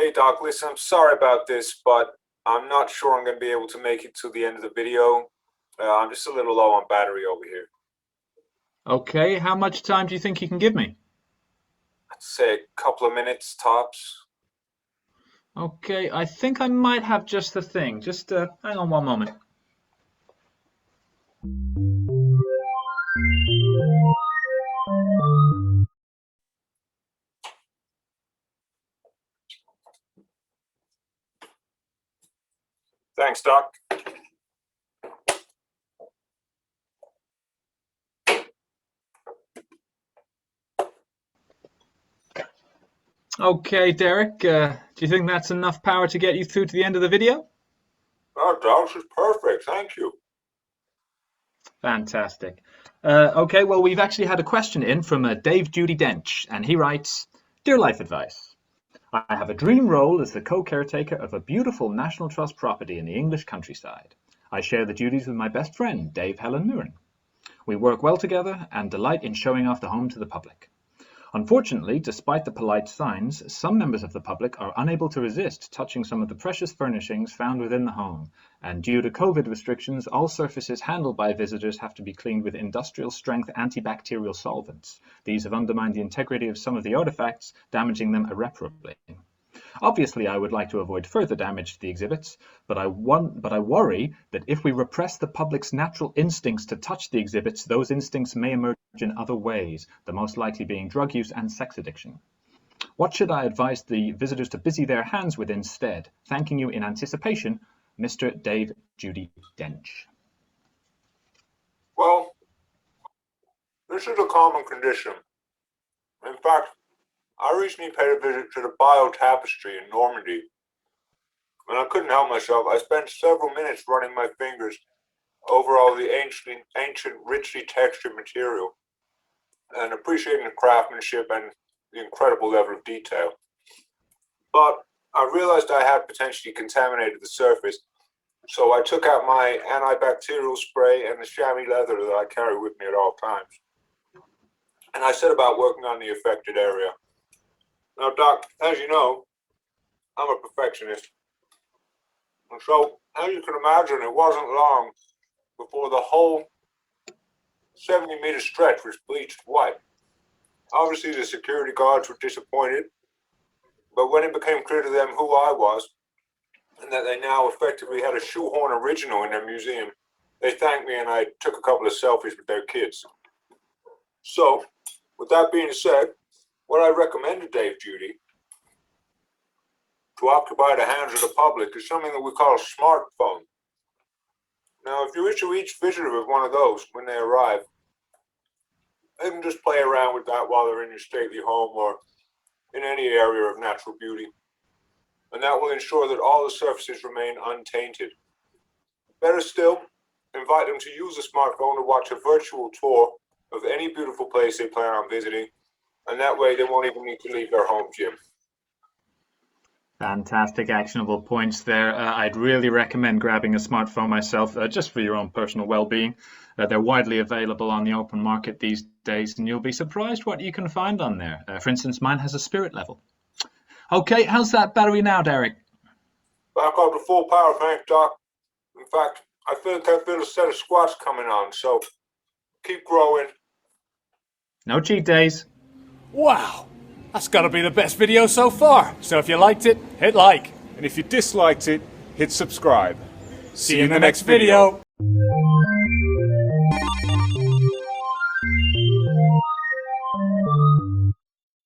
Hey Doc, listen, I'm sorry about this, but I'm not sure I'm going to be able to make it to the end of the video. I'm just a little low on battery over here. Okay, how much time do you think you can give me? I'd say a couple of minutes tops. Okay, I think I might have just the thing. Just hang on one moment. Thanks, Doc. Okay, Derek, do you think that's enough power to get you through to the end of the video? Oh, Doc, this is perfect. Thank you. Fantastic. Okay, well, we've actually had a question in from Dave Judy Dench, and he writes, Dear Life Advice, I have a dream role as the co-caretaker of a beautiful National Trust property in the English countryside. I share the duties with my best friend, Dave Helen Murin. We work well together and delight in showing off the home to the public. Unfortunately, despite the polite signs, some members of the public are unable to resist touching some of the precious furnishings found within the home, and due to COVID restrictions, all surfaces handled by visitors have to be cleaned with industrial-strength antibacterial solvents. These have undermined the integrity of some of the artifacts, damaging them irreparably. Obviously, I would like to avoid further damage to the exhibits, but I worry that if we repress the public's natural instincts to touch the exhibits, those instincts may emerge in other ways, the most likely being drug use and sex addiction. What should I advise the visitors to busy their hands with instead? Thanking you in anticipation, Mr. Dave Judy Dench. Well, this is a common condition. In fact, I recently paid a visit to the Bio Tapestry in Normandy, and I couldn't help myself. I spent several minutes running my fingers over all the ancient, richly textured material and appreciating the craftsmanship and the incredible level of detail. But I realized I had potentially contaminated the surface, so I took out my antibacterial spray and the chamois leather that I carry with me at all times. And I set about working on the affected area. Now, Doc, as you know, I'm a perfectionist. And so, as you can imagine, it wasn't long before the whole 70-meter stretch was bleached white. Obviously, the security guards were disappointed, but when it became clear to them who I was, and that they now effectively had a Shoehorn original in their museum, they thanked me and I took a couple of selfies with their kids. So, with that being said, what I recommend to Dave Judy to occupy the hands of the public is something that we call a smartphone. Now, if you issue each visitor with one of those when they arrive, they can just play around with that while they're in your stately home or in any area of natural beauty. And that will ensure that all the surfaces remain untainted. Better still, invite them to use a smartphone to watch a virtual tour of any beautiful place they plan on visiting, and that way they won't even need to leave their home gym. Fantastic actionable points there. I'd really recommend grabbing a smartphone myself, just for your own personal well-being. They're widely available on the open market these days, and you'll be surprised what you can find on there. For instance, mine has a spirit level. Okay, how's that battery now, Derek? Back up to full power, thanks, Doc. In fact, I think I feel a set of squats coming on, so keep growing. No cheat days. Wow, that's got to be the best video so far. So if you liked it, hit like. And if you disliked it, hit subscribe. See you in the next video.